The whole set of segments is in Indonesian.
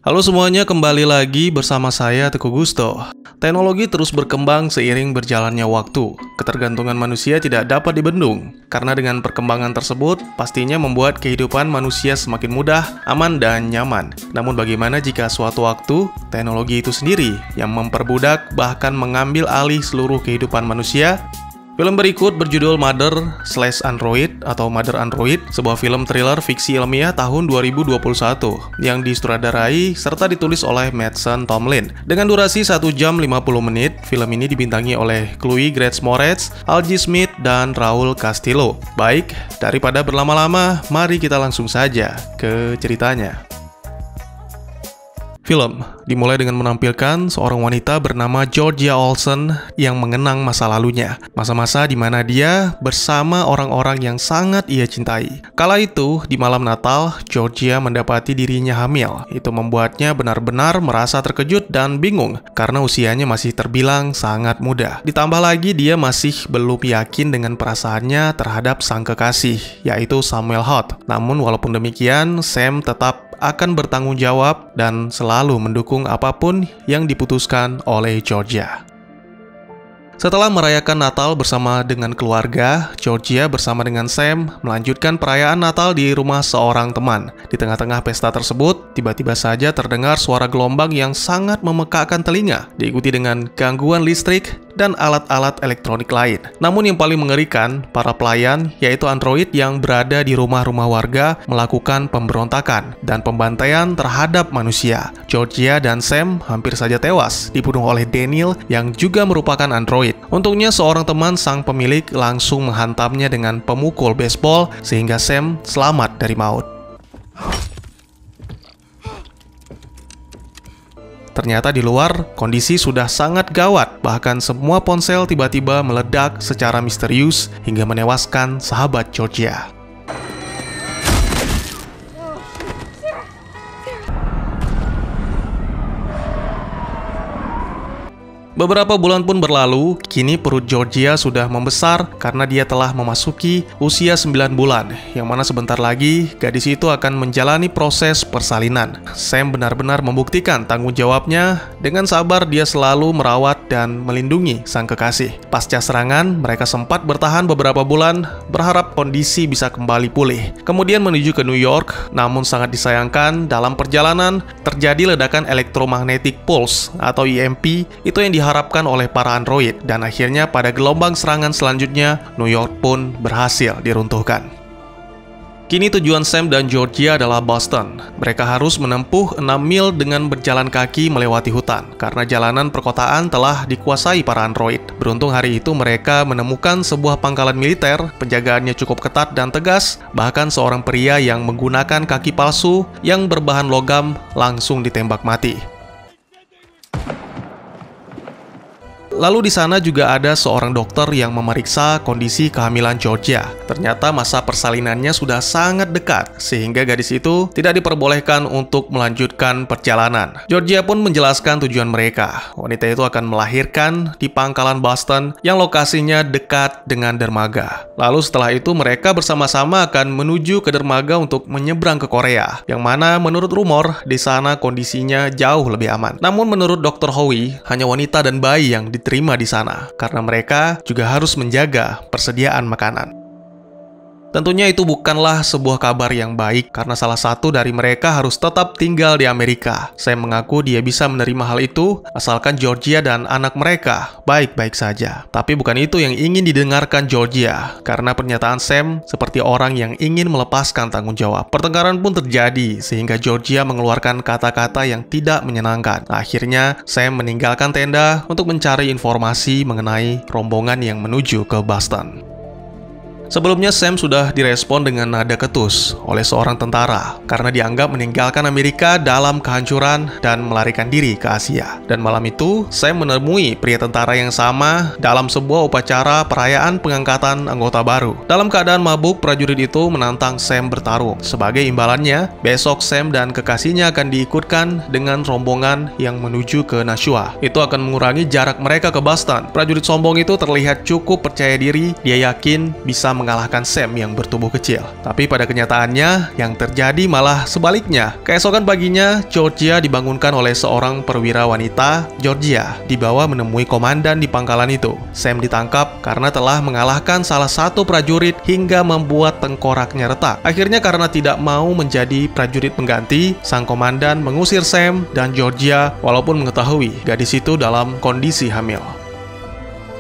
Halo semuanya, kembali lagi bersama saya Teguh Gusto. Teknologi terus berkembang seiring berjalannya waktu. Ketergantungan manusia tidak dapat dibendung, karena dengan perkembangan tersebut pastinya membuat kehidupan manusia semakin mudah, aman, dan nyaman. Namun bagaimana jika suatu waktu teknologi itu sendiri yang memperbudak bahkan mengambil alih seluruh kehidupan manusia? Film berikut berjudul Mother/Android atau Mother Android, sebuah film thriller fiksi ilmiah tahun 2021 yang disutradarai serta ditulis oleh Mason Tomlin. Dengan durasi 1 jam 50 menit, film ini dibintangi oleh Chloe Grace Moretz, Algie Smith, dan Raul Castillo. Baik, daripada berlama-lama, mari kita langsung saja ke ceritanya. Film dimulai dengan menampilkan seorang wanita bernama Georgia Olsen yang mengenang masa lalunya, masa-masa di mana dia bersama orang-orang yang sangat ia cintai. Kala itu, di malam Natal, Georgia mendapati dirinya hamil. Itu membuatnya benar-benar merasa terkejut dan bingung karena usianya masih terbilang sangat muda. Ditambah lagi dia masih belum yakin dengan perasaannya terhadap sang kekasih, yaitu Samuel Holt. Namun walaupun demikian, Sam tetap akan bertanggung jawab dan selalu mendukung apapun yang diputuskan oleh Georgia. Setelah merayakan Natal bersama dengan keluarga, Georgia bersama dengan Sam melanjutkan perayaan Natal di rumah seorang teman. Di tengah-tengah pesta tersebut, tiba-tiba saja terdengar suara gelombang yang sangat memekakkan telinga, diikuti dengan gangguan listrik dan alat-alat elektronik lain. Namun yang paling mengerikan, para pelayan, yaitu android yang berada di rumah-rumah warga, melakukan pemberontakan dan pembantaian terhadap manusia. Georgia dan Sam hampir saja tewas, dibunuh oleh Daniel yang juga merupakan android. Untungnya seorang teman sang pemilik langsung menghantamnya dengan pemukul baseball sehingga Sam selamat dari maut. Ternyata di luar, kondisi sudah sangat gawat, bahkan semua ponsel tiba-tiba meledak secara misterius hingga menewaskan sahabat Georgia. Beberapa bulan pun berlalu, kini perut Georgia sudah membesar karena dia telah memasuki usia 9 bulan, yang mana sebentar lagi gadis itu akan menjalani proses persalinan. Sam benar-benar membuktikan tanggung jawabnya, dengan sabar dia selalu merawat dan melindungi sang kekasih. Pasca serangan, mereka sempat bertahan beberapa bulan, berharap kondisi bisa kembali pulih. Kemudian menuju ke New York, namun sangat disayangkan dalam perjalanan terjadi ledakan electromagnetic pulse atau EMP, itu yang diharapkan oleh para android, dan akhirnya pada gelombang serangan selanjutnya New York pun berhasil diruntuhkan. Kini tujuan Sam dan Georgia adalah Boston. Mereka harus menempuh 6 mil dengan berjalan kaki melewati hutan, karena jalanan perkotaan telah dikuasai para android. Beruntung hari itu mereka menemukan sebuah pangkalan militer, penjagaannya cukup ketat dan tegas, bahkan seorang pria yang menggunakan kaki palsu yang berbahan logam langsung ditembak mati. Lalu di sana juga ada seorang dokter yang memeriksa kondisi kehamilan Georgia. Ternyata masa persalinannya sudah sangat dekat, sehingga gadis itu tidak diperbolehkan untuk melanjutkan perjalanan. Georgia pun menjelaskan tujuan mereka. Wanita itu akan melahirkan di pangkalan Boston yang lokasinya dekat dengan dermaga. Lalu setelah itu mereka bersama-sama akan menuju ke dermaga untuk menyeberang ke Korea, yang mana menurut rumor di sana kondisinya jauh lebih aman. Namun menurut Dr. Howie, hanya wanita dan bayi yang diterima di sana, karena mereka juga harus menjaga persediaan makanan. Tentunya itu bukanlah sebuah kabar yang baik, karena salah satu dari mereka harus tetap tinggal di Amerika. Saya mengaku dia bisa menerima hal itu, asalkan Georgia dan anak mereka baik-baik saja. Tapi bukan itu yang ingin didengarkan Georgia, karena pernyataan Sam seperti orang yang ingin melepaskan tanggung jawab. Pertengkaran pun terjadi, sehingga Georgia mengeluarkan kata-kata yang tidak menyenangkan. Akhirnya, Sam meninggalkan tenda untuk mencari informasi mengenai rombongan yang menuju ke Boston. Sebelumnya Sam sudah direspon dengan nada ketus oleh seorang tentara karena dianggap meninggalkan Amerika dalam kehancuran dan melarikan diri ke Asia. Dan malam itu, Sam menemui pria tentara yang sama dalam sebuah upacara perayaan pengangkatan anggota baru. Dalam keadaan mabuk, prajurit itu menantang Sam bertarung. Sebagai imbalannya, besok Sam dan kekasihnya akan diikutkan dengan rombongan yang menuju ke Nashua. Itu akan mengurangi jarak mereka ke Boston. Prajurit sombong itu terlihat cukup percaya diri, dia yakin bisa mengalahkan Sam yang bertubuh kecil. Tapi pada kenyataannya, yang terjadi malah sebaliknya. Keesokan paginya, Georgia dibangunkan oleh seorang perwira wanita. Georgia dibawa menemui komandan di pangkalan itu. Sam ditangkap karena telah mengalahkan salah satu prajurit hingga membuat tengkoraknya retak. Akhirnya karena tidak mau menjadi prajurit pengganti, sang komandan mengusir Sam dan Georgia walaupun mengetahui gadis itu dalam kondisi hamil.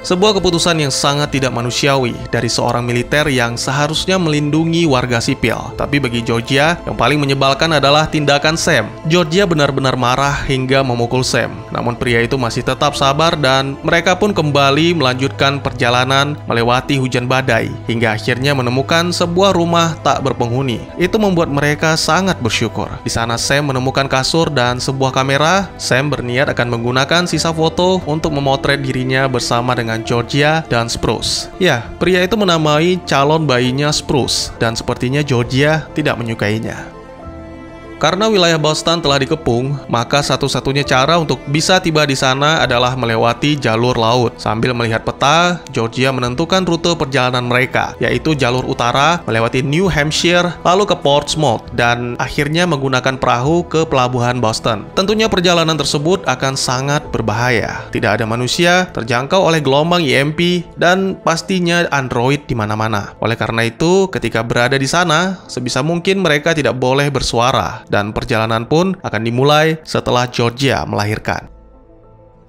Sebuah keputusan yang sangat tidak manusiawi dari seorang militer yang seharusnya melindungi warga sipil. Tapi bagi Georgia, yang paling menyebalkan adalah tindakan Sam. Georgia benar-benar marah hingga memukul Sam. Namun pria itu masih tetap sabar dan mereka pun kembali melanjutkan perjalanan melewati hujan badai hingga akhirnya menemukan sebuah rumah tak berpenghuni. Itu membuat mereka sangat bersyukur. Di sana Sam menemukan kasur dan sebuah kamera. Sam berniat akan menggunakan sisa foto untuk memotret dirinya bersama dengan Georgia dan Spruce. Ya, pria itu menamai calon bayinya Spruce dan sepertinya Georgia tidak menyukainya. Karena wilayah Boston telah dikepung, maka satu-satunya cara untuk bisa tiba di sana adalah melewati jalur laut. Sambil melihat peta, Georgia menentukan rute perjalanan mereka, yaitu jalur utara melewati New Hampshire, lalu ke Portsmouth, dan akhirnya menggunakan perahu ke pelabuhan Boston. Tentunya perjalanan tersebut akan sangat berbahaya. Tidak ada manusia, terjangkau oleh gelombang EMP, dan pastinya android di mana-mana. Oleh karena itu, ketika berada di sana, sebisa mungkin mereka tidak boleh bersuara. Dan perjalanan pun akan dimulai setelah Georgia melahirkan.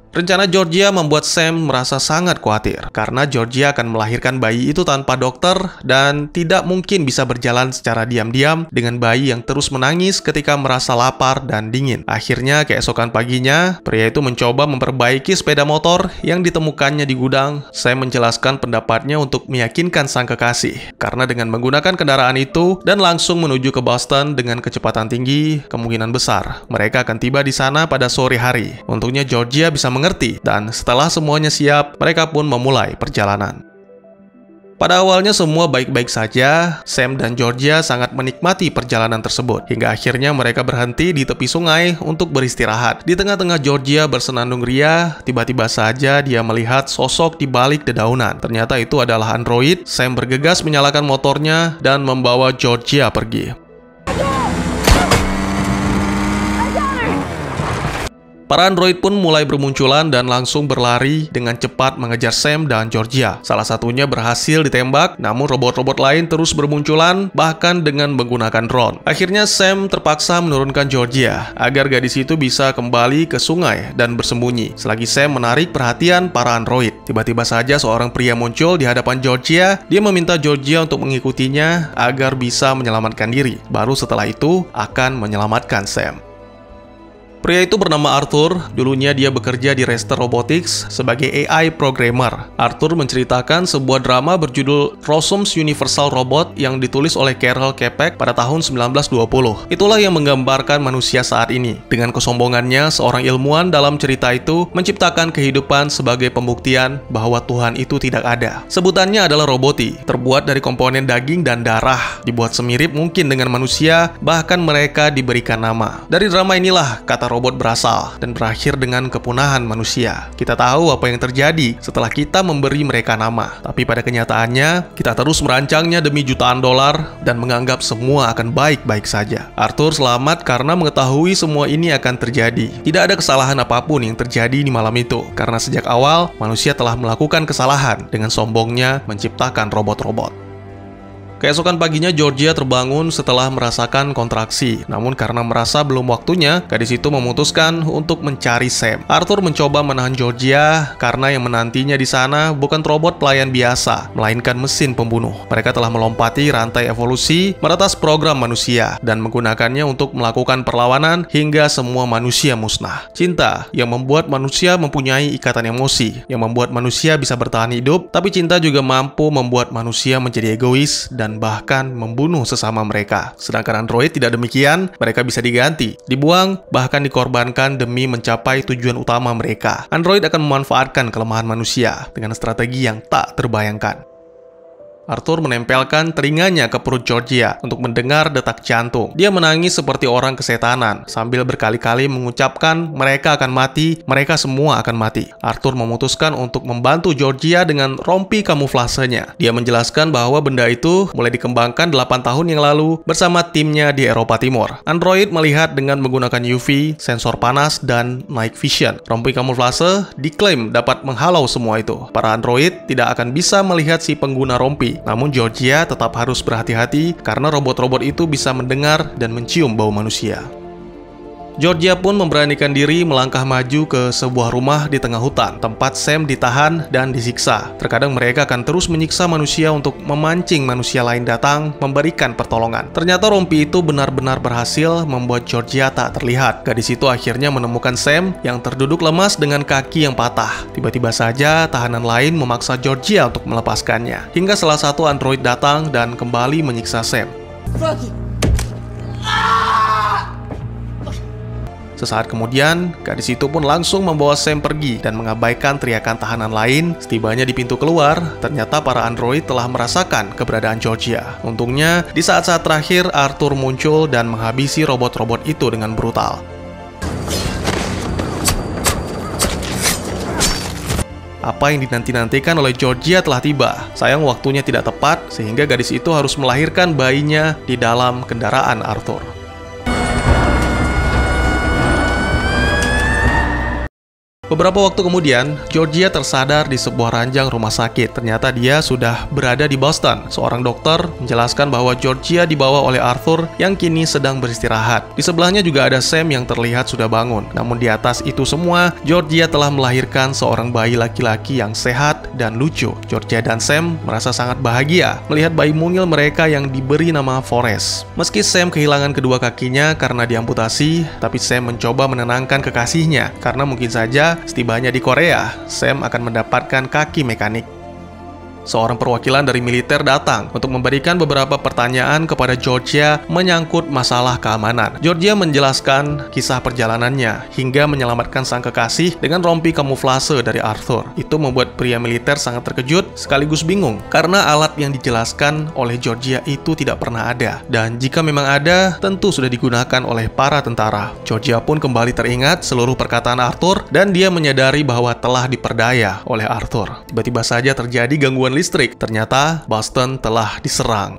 Rencana Georgia membuat Sam merasa sangat khawatir karena Georgia akan melahirkan bayi itu tanpa dokter dan tidak mungkin bisa berjalan secara diam-diam dengan bayi yang terus menangis ketika merasa lapar dan dingin. Akhirnya keesokan paginya, pria itu mencoba memperbaiki sepeda motor yang ditemukannya di gudang. Sam menjelaskan pendapatnya untuk meyakinkan sang kekasih karena dengan menggunakan kendaraan itu dan langsung menuju ke Boston dengan kecepatan tinggi, kemungkinan besar mereka akan tiba di sana pada sore hari. Untungnya Georgia bisa mengerti, dan setelah semuanya siap, mereka pun memulai perjalanan. Pada awalnya semua baik-baik saja, Sam dan Georgia sangat menikmati perjalanan tersebut, hingga akhirnya mereka berhenti di tepi sungai untuk beristirahat. Di tengah-tengah Georgia bersenandung ria, tiba-tiba saja dia melihat sosok di balik dedaunan. Ternyata itu adalah android. Sam bergegas menyalakan motornya dan membawa Georgia pergi. Para android pun mulai bermunculan dan langsung berlari dengan cepat mengejar Sam dan Georgia. Salah satunya berhasil ditembak, namun robot-robot lain terus bermunculan, bahkan dengan menggunakan drone. Akhirnya Sam terpaksa menurunkan Georgia agar gadis itu bisa kembali ke sungai dan bersembunyi. Selagi Sam menarik perhatian para android, tiba-tiba saja seorang pria muncul di hadapan Georgia. Dia meminta Georgia untuk mengikutinya agar bisa menyelamatkan diri. Baru setelah itu akan menyelamatkan Sam. Pria itu bernama Arthur. Dulunya dia bekerja di Rester Robotics sebagai AI programmer. Arthur menceritakan sebuah drama berjudul Rossum's Universal Robot yang ditulis oleh Carol Capek pada tahun 1920. Itulah yang menggambarkan manusia saat ini. Dengan kesombongannya, seorang ilmuwan dalam cerita itu menciptakan kehidupan sebagai pembuktian bahwa Tuhan itu tidak ada. Sebutannya adalah roboti, terbuat dari komponen daging dan darah, dibuat semirip mungkin dengan manusia, bahkan mereka diberikan nama. Dari drama inilah kata robot berasal dan berakhir dengan kepunahan manusia. Kita tahu apa yang terjadi setelah kita memberi mereka nama, tapi pada kenyataannya kita terus merancangnya demi jutaan dolar dan menganggap semua akan baik-baik saja. Arthur selamat karena mengetahui semua ini akan terjadi. Tidak ada kesalahan apapun yang terjadi di malam itu karena sejak awal manusia telah melakukan kesalahan dengan sombongnya menciptakan robot-robot. Keesokan paginya Georgia terbangun setelah merasakan kontraksi. Namun karena merasa belum waktunya, gadis itu memutuskan untuk mencari Sam. Arthur mencoba menahan Georgia karena yang menantinya di sana bukan robot pelayan biasa, melainkan mesin pembunuh. Mereka telah melompati rantai evolusi, meretas program manusia, dan menggunakannya untuk melakukan perlawanan hingga semua manusia musnah. Cinta yang membuat manusia mempunyai ikatan emosi, yang membuat manusia bisa bertahan hidup, tapi cinta juga mampu membuat manusia menjadi egois dan bahkan membunuh sesama mereka. Sedangkan android tidak demikian, mereka bisa diganti, dibuang, bahkan dikorbankan demi mencapai tujuan utama mereka. Android akan memanfaatkan kelemahan manusia dengan strategi yang tak terbayangkan. Arthur menempelkan telinganya ke perut Georgia untuk mendengar detak jantung. Dia menangis seperti orang kesetanan sambil berkali-kali mengucapkan mereka akan mati, mereka semua akan mati. Arthur memutuskan untuk membantu Georgia dengan rompi kamuflasenya. Dia menjelaskan bahwa benda itu mulai dikembangkan 8 tahun yang lalu bersama timnya di Eropa Timur. Android melihat dengan menggunakan UV, sensor panas, dan night vision. Rompi kamuflase diklaim dapat menghalau semua itu. Para android tidak akan bisa melihat si pengguna rompi. Namun Georgia tetap harus berhati-hati karena robot-robot itu bisa mendengar dan mencium bau manusia. Georgia pun memberanikan diri melangkah maju ke sebuah rumah di tengah hutan, tempat Sam ditahan dan disiksa. Terkadang mereka akan terus menyiksa manusia untuk memancing manusia lain datang memberikan pertolongan. Ternyata rompi itu benar-benar berhasil membuat Georgia tak terlihat. Gadis itu akhirnya menemukan Sam yang terduduk lemas dengan kaki yang patah. Tiba-tiba saja tahanan lain memaksa Georgia untuk melepaskannya. Hingga salah satu android datang dan kembali menyiksa Sam. Sesaat kemudian, gadis itu pun langsung membawa Sam pergi dan mengabaikan teriakan tahanan lain. Setibanya di pintu keluar, ternyata para android telah merasakan keberadaan Georgia. Untungnya, di saat-saat terakhir Arthur muncul dan menghabisi robot-robot itu dengan brutal. Apa yang dinanti-nantikan oleh Georgia telah tiba. Sayang waktunya tidak tepat, sehingga gadis itu harus melahirkan bayinya di dalam kendaraan Arthur. Beberapa waktu kemudian, Georgia tersadar di sebuah ranjang rumah sakit. Ternyata dia sudah berada di Boston. Seorang dokter menjelaskan bahwa Georgia dibawa oleh Arthur yang kini sedang beristirahat. Di sebelahnya juga ada Sam yang terlihat sudah bangun. Namun di atas itu semua, Georgia telah melahirkan seorang bayi laki-laki yang sehat dan lucu. Georgia dan Sam merasa sangat bahagia melihat bayi mungil mereka yang diberi nama Forrest. Meski Sam kehilangan kedua kakinya karena diamputasi, tapi Sam mencoba menenangkan kekasihnya karena mungkin saja setibanya di Korea, Sam akan mendapatkan kaki mekanik. Seorang perwakilan dari militer datang untuk memberikan beberapa pertanyaan kepada Georgia menyangkut masalah keamanan. Georgia menjelaskan kisah perjalanannya hingga menyelamatkan sang kekasih dengan rompi kamuflase dari Arthur. Itu membuat pria militer sangat terkejut sekaligus bingung karena alat yang dijelaskan oleh Georgia itu tidak pernah ada. Dan jika memang ada, tentu sudah digunakan oleh para tentara. Georgia pun kembali teringat seluruh perkataan Arthur dan dia menyadari bahwa telah diperdaya oleh Arthur. Tiba-tiba saja terjadi gangguan listrik. Ternyata Boston telah diserang.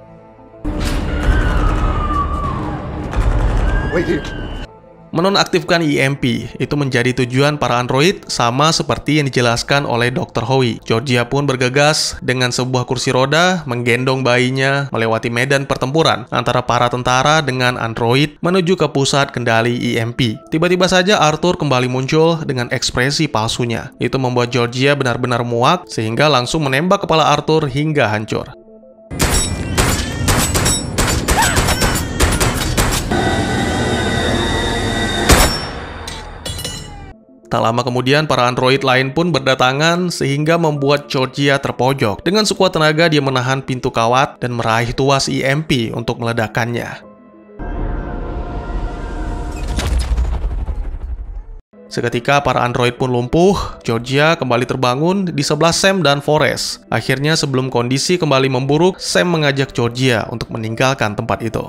Menonaktifkan EMP itu menjadi tujuan para android sama seperti yang dijelaskan oleh Dr. Howie. Georgia pun bergegas dengan sebuah kursi roda menggendong bayinya melewati medan pertempuran antara para tentara dengan android menuju ke pusat kendali EMP. Tiba-tiba saja Arthur kembali muncul dengan ekspresi palsunya. Itu membuat Georgia benar-benar muak sehingga langsung menembak kepala Arthur hingga hancur. Tak lama kemudian, para android lain pun berdatangan sehingga membuat Georgia terpojok. Dengan sekuat tenaga, dia menahan pintu kawat dan meraih tuas EMP untuk meledakkannya. Seketika para android pun lumpuh, Georgia kembali terbangun di sebelah Sam dan Forrest. Akhirnya sebelum kondisi kembali memburuk, Sam mengajak Georgia untuk meninggalkan tempat itu.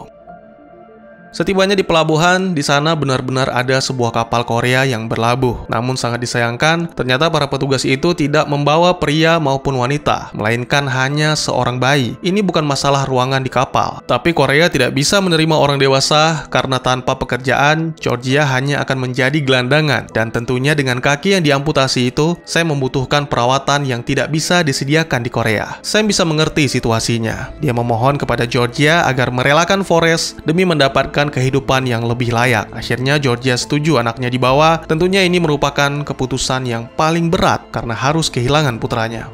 Setibanya di pelabuhan, di sana benar-benar ada sebuah kapal Korea yang berlabuh. Namun sangat disayangkan, ternyata para petugas itu tidak membawa pria maupun wanita, melainkan hanya seorang bayi. Ini bukan masalah ruangan di kapal, tapi Korea tidak bisa menerima orang dewasa karena tanpa pekerjaan, Georgia hanya akan menjadi gelandangan. Dan tentunya dengan kaki yang diamputasi itu, saya membutuhkan perawatan yang tidak bisa disediakan di Korea. Saya bisa mengerti situasinya. Dia memohon kepada Georgia agar merelakan Forrest demi mendapatkan kehidupan yang lebih layak. Akhirnya Georgia setuju anaknya dibawa. Tentunya ini merupakan keputusan yang paling berat karena harus kehilangan putranya.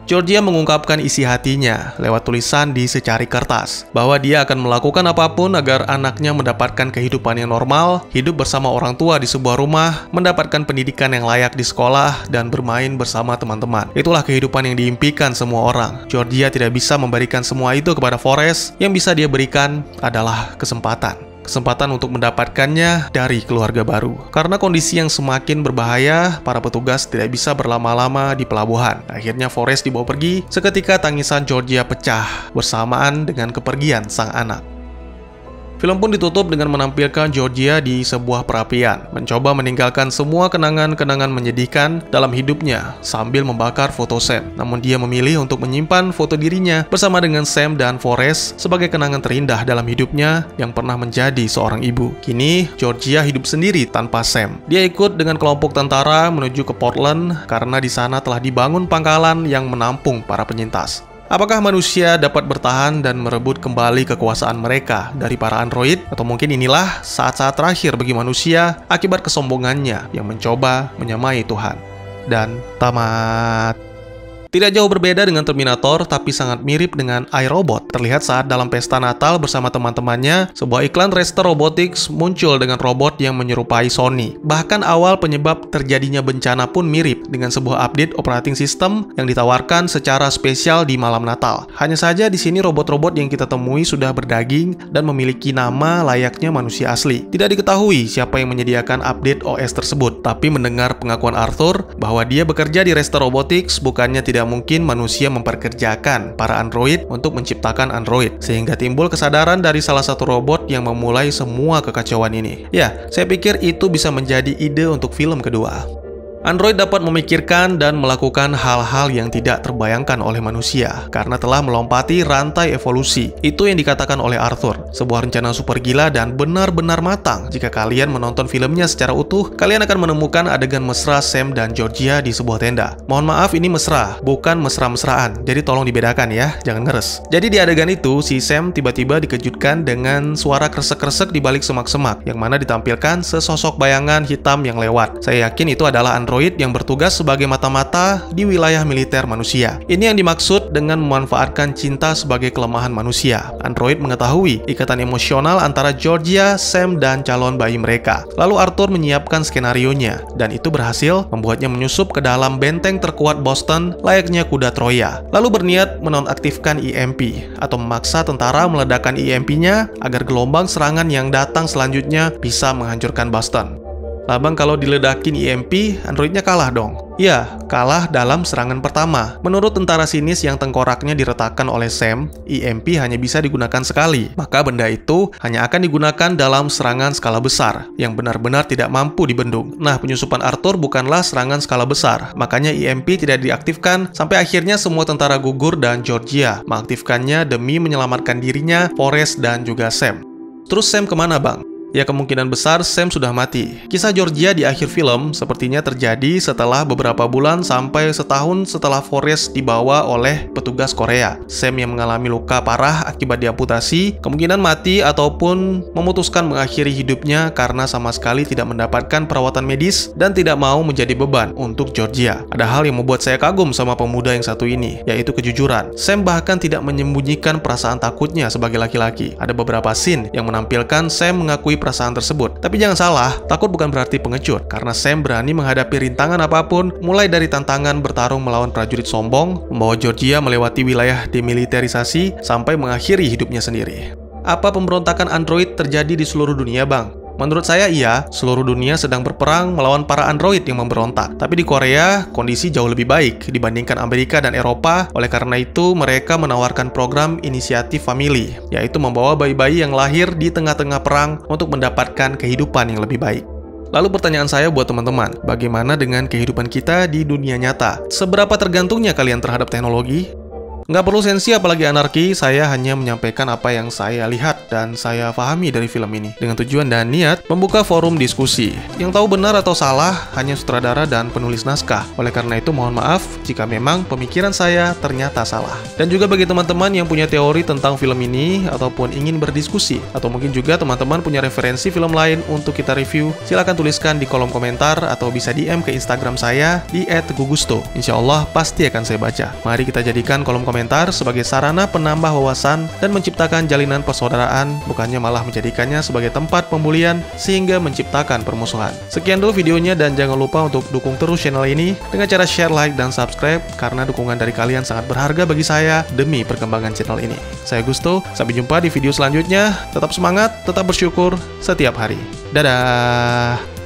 Georgia mengungkapkan isi hatinya lewat tulisan di secari kertas bahwa dia akan melakukan apapun agar anaknya mendapatkan kehidupan yang normal, hidup bersama orang tua di sebuah rumah, mendapatkan pendidikan yang layak di sekolah, dan bermain bersama teman-teman. Itulah kehidupan yang diimpikan semua orang. Georgia tidak bisa memberikan semua itu kepada Forrest. Yang bisa dia berikan adalah kesempatan. kesempatan untuk mendapatkannya dari keluarga baru. Karena kondisi yang semakin berbahaya, para petugas tidak bisa berlama-lama di pelabuhan. Akhirnya Forrest dibawa pergi, seketika tangisan Georgia pecah bersamaan dengan kepergian sang anak. Film pun ditutup dengan menampilkan Georgia di sebuah perapian, mencoba meninggalkan semua kenangan-kenangan menyedihkan dalam hidupnya sambil membakar foto Sam. Namun dia memilih untuk menyimpan foto dirinya bersama dengan Sam dan Forrest sebagai kenangan terindah dalam hidupnya yang pernah menjadi seorang ibu. Kini, Georgia hidup sendiri tanpa Sam. Dia ikut dengan kelompok tentara menuju ke Portland karena di sana telah dibangun pangkalan yang menampung para penyintas. Apakah manusia dapat bertahan dan merebut kembali kekuasaan mereka dari para android? Atau mungkin inilah saat-saat terakhir bagi manusia akibat kesombongannya yang mencoba menyamai Tuhan. Dan tamat. Tidak jauh berbeda dengan Terminator, tapi sangat mirip dengan iRobot. Terlihat saat dalam pesta Natal bersama teman-temannya, sebuah iklan Rester Robotics muncul dengan robot yang menyerupai Sony. Bahkan awal penyebab terjadinya bencana pun mirip dengan sebuah update operating system yang ditawarkan secara spesial di malam Natal. Hanya saja di sini robot-robot yang kita temui sudah berdaging dan memiliki nama layaknya manusia asli. Tidak diketahui siapa yang menyediakan update OS tersebut, tapi mendengar pengakuan Arthur bahwa dia bekerja di Rester Robotics, bukannya tidak mungkin manusia memperkerjakan para android untuk menciptakan android, sehingga timbul kesadaran dari salah satu robot yang memulai semua kekacauan ini. Ya, saya pikir itu bisa menjadi ide untuk film kedua. Android dapat memikirkan dan melakukan hal-hal yang tidak terbayangkan oleh manusia karena telah melompati rantai evolusi. Itu yang dikatakan oleh Arthur, sebuah rencana super gila dan benar-benar matang. Jika kalian menonton filmnya secara utuh, kalian akan menemukan adegan mesra Sam dan Georgia di sebuah tenda. Mohon maaf, ini mesra, bukan mesra-mesraan, jadi tolong dibedakan ya, jangan ngeres. Jadi di adegan itu, si Sam tiba-tiba dikejutkan dengan suara kresek-kresek di balik semak-semak, yang mana ditampilkan sesosok bayangan hitam yang lewat. Saya yakin itu adalah android yang bertugas sebagai mata-mata di wilayah militer manusia. Ini yang dimaksud dengan memanfaatkan cinta sebagai kelemahan manusia. Android mengetahui ikatan emosional antara Georgia, Sam, dan calon bayi mereka. Lalu Arthur menyiapkan skenarionya, dan itu berhasil membuatnya menyusup ke dalam benteng terkuat Boston layaknya kuda Troya. Lalu berniat menonaktifkan EMP, atau memaksa tentara meledakkan EMP-nya agar gelombang serangan yang datang selanjutnya bisa menghancurkan Boston. Labang kalau diledakin EMP, androidnya kalah dong. Ya, kalah dalam serangan pertama. Menurut tentara sinis yang tengkoraknya diretakkan oleh Sam, EMP hanya bisa digunakan sekali. Maka benda itu hanya akan digunakan dalam serangan skala besar, yang benar-benar tidak mampu dibendung. Nah, penyusupan Arthur bukanlah serangan skala besar, makanya EMP tidak diaktifkan sampai akhirnya semua tentara gugur dan Georgia mengaktifkannya demi menyelamatkan dirinya, Forrest, dan juga Sam. Terus Sam kemana, Bang? Ya, kemungkinan besar Sam sudah mati. Kisah Georgia di akhir film sepertinya terjadi setelah beberapa bulan sampai setahun setelah Forrest dibawa oleh petugas Korea. Sam yang mengalami luka parah akibat diamputasi, kemungkinan mati ataupun memutuskan mengakhiri hidupnya karena sama sekali tidak mendapatkan perawatan medis dan tidak mau menjadi beban untuk Georgia. Ada hal yang membuat saya kagum sama pemuda yang satu ini, yaitu kejujuran. Sam bahkan tidak menyembunyikan perasaan takutnya sebagai laki-laki. Ada beberapa scene yang menampilkan Sam mengakui perasaan tersebut. Tapi jangan salah, takut bukan berarti pengecut, karena Sam berani menghadapi rintangan apapun, mulai dari tantangan bertarung melawan prajurit sombong, membawa Georgia melewati wilayah demilitarisasi, sampai mengakhiri hidupnya sendiri. Apa pemberontakan android terjadi di seluruh dunia, Bang? Menurut saya iya, seluruh dunia sedang berperang melawan para android yang memberontak. Tapi di Korea, kondisi jauh lebih baik dibandingkan Amerika dan Eropa. Oleh karena itu, mereka menawarkan program inisiatif famili, yaitu membawa bayi-bayi yang lahir di tengah-tengah perang untuk mendapatkan kehidupan yang lebih baik. Lalu pertanyaan saya buat teman-teman, bagaimana dengan kehidupan kita di dunia nyata? Seberapa tergantungnya kalian terhadap teknologi? Nggak perlu sensi apalagi anarki, saya hanya menyampaikan apa yang saya lihat dan saya pahami dari film ini, dengan tujuan dan niat membuka forum diskusi. Yang tahu benar atau salah hanya sutradara dan penulis naskah. Oleh karena itu mohon maaf jika memang pemikiran saya ternyata salah. Dan juga bagi teman-teman yang punya teori tentang film ini ataupun ingin berdiskusi, atau mungkin juga teman-teman punya referensi film lain untuk kita review, silahkan tuliskan di kolom komentar atau bisa DM ke Instagram saya di @gugusto. Insya Allah pasti akan saya baca. Mari kita jadikan kolom komentar komentar sebagai sarana penambah wawasan dan menciptakan jalinan persaudaraan, bukannya malah menjadikannya sebagai tempat pembulian sehingga menciptakan permusuhan. Sekian dulu videonya dan jangan lupa untuk dukung terus channel ini dengan cara share, like, dan subscribe karena dukungan dari kalian sangat berharga bagi saya demi perkembangan channel ini. Saya Gusto, sampai jumpa di video selanjutnya. Tetap semangat, tetap bersyukur setiap hari. Dadah!